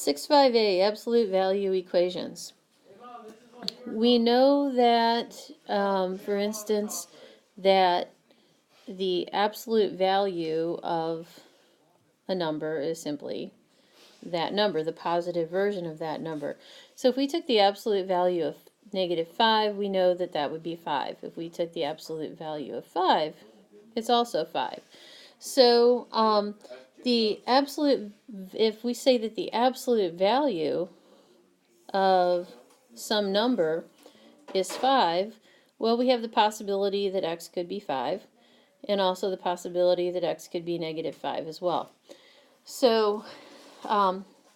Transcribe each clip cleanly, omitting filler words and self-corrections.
6.5a, absolute value equations. We know that, for instance, that the absolute value of a number is simply that number, the positive version of that number. So if we took the absolute value of -5, we know that that would be 5. If we took the absolute value of 5, it's also 5. So if we say that the absolute value of some number is 5, well, we have the possibility that x could be 5, and also the possibility that x could be -5 as well. So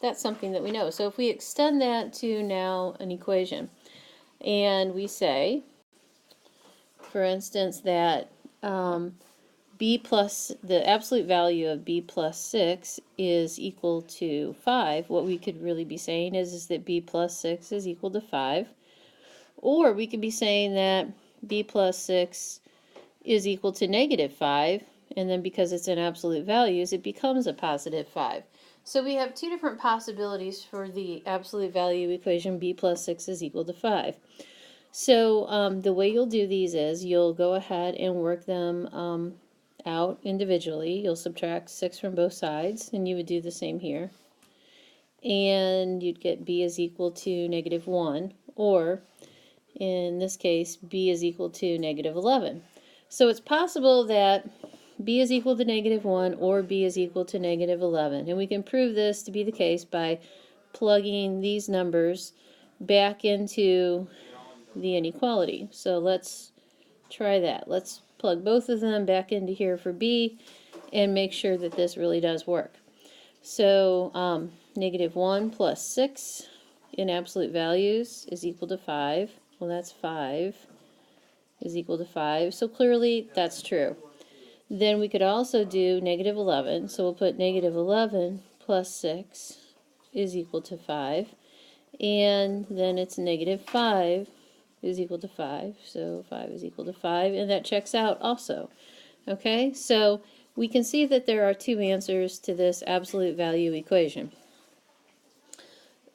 that's something that we know. So if we extend that to now an equation, and we say, for instance, that the absolute value of b plus 6 is equal to 5, what we could really be saying is that b plus 6 is equal to 5. Or we could be saying that b plus 6 is equal to -5, and then because it's in absolute values, it becomes a positive 5. So we have two different possibilities for the absolute value equation b plus 6 is equal to 5. So the way you'll do these is you'll go ahead and work them out individually. You'll subtract 6 from both sides, and you would do the same here. And you'd get b is equal to -1, or in this case, b is equal to -11. So it's possible that b is equal to -1 or b is equal to -11. And we can prove this to be the case by plugging these numbers back into the inequality. So let's try that. Let's plug both of them back into here for b and make sure that this really does work. So -1 plus 6 in absolute values is equal to 5. Well, that's 5 is equal to 5. So clearly that's true. Then we could also do -11. So we'll put -11 plus 6 is equal to 5. And then it's -5 is equal to 5. So 5 is equal to 5. And that checks out also. Okay, so we can see that there are two answers to this absolute value equation.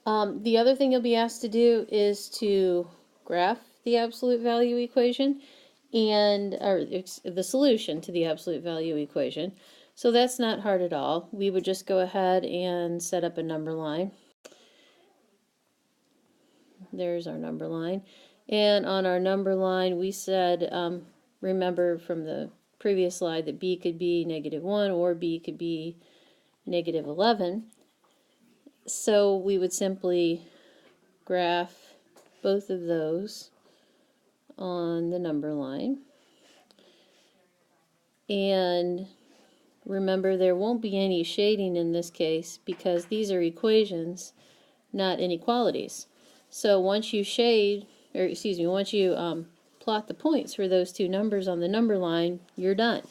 The other thing you'll be asked to do is to graph the absolute value equation or the solution to the absolute value equation. So that's not hard at all. We would just go ahead and set up a number line. There's our number line. And on our number line, we said, remember from the previous slide, that b could be -1 or b could be -11. So we would simply graph both of those on the number line. And remember, there won't be any shading in this case because these are equations, not inequalities. So once you once you plot the points for those two numbers on the number line, you're done.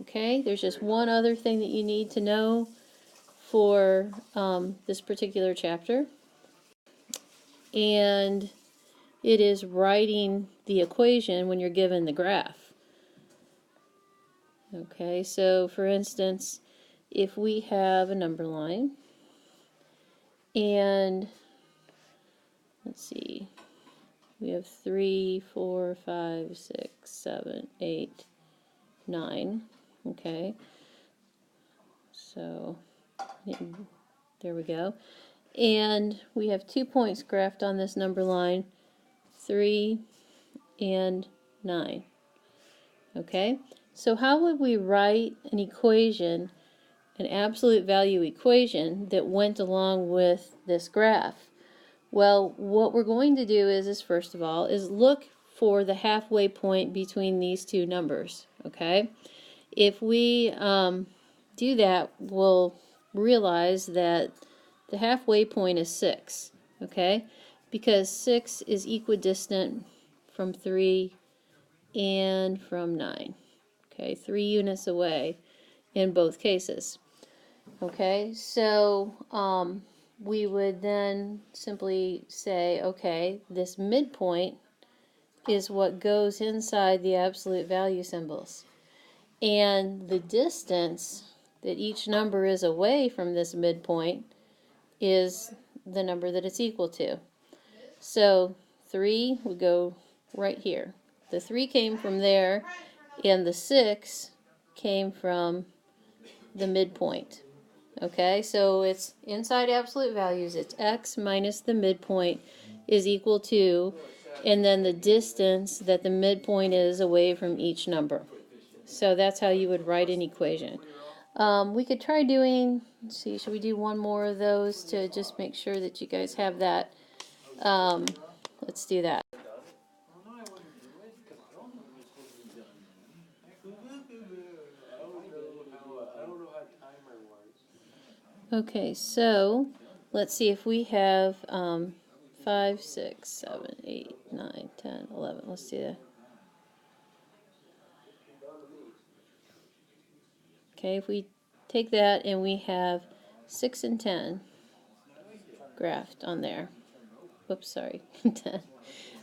Okay, there's just one other thing that you need to know for this particular chapter, and it is writing the equation when you're given the graph. Okay, so for instance, if we have a number line, and let's see, we have 3, 4, 5, 6, 7, 8, 9. Okay, so there we go. And we have 2 points graphed on this number line, 3 and 9. Okay, so how would we write an equation, an absolute value equation, that went along with this graph? Well, what we're going to do is first of all, is look for the halfway point between these two numbers. Okay, if we do that, we'll realize that the halfway point is 6. Okay, because 6 is equidistant from 3 and from 9. Okay, 3 units away in both cases. Okay, so we would then simply say, okay, this midpoint is what goes inside the absolute value symbols. And the distance that each number is away from this midpoint is the number that it's equal to. So 3 would go right here. The 3 came from there, and the 6 came from the midpoint. Okay, so it's inside absolute values. It's x minus the midpoint is equal to, and then the distance that the midpoint is away from each number. So that's how you would write an equation. We could try doing, let's see, should we do one more of those to just make sure that you guys have that? Let's do that. Okay, so let's see if we have 5, 6, 7, 8, 9, 10, 11. Let's do that. Okay, if we take that and we have 6 and 10 graphed on there. Whoops, sorry, 10.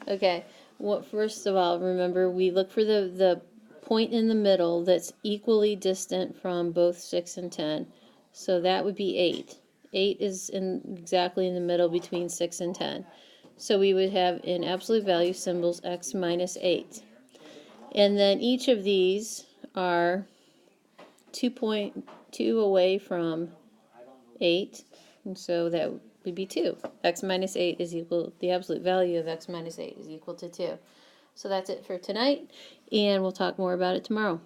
Okay, first of all, remember we look for the point in the middle that's equally distant from both 6 and 10. So that would be 8. 8 is exactly in the middle between 6 and 10. So we would have in absolute value symbols x minus 8. And then each of these are 2.2 away from 8. And so that would be 2. X minus 8 is equal, the absolute value of x minus 8 is equal to 2. So that's it for tonight, and we'll talk more about it tomorrow.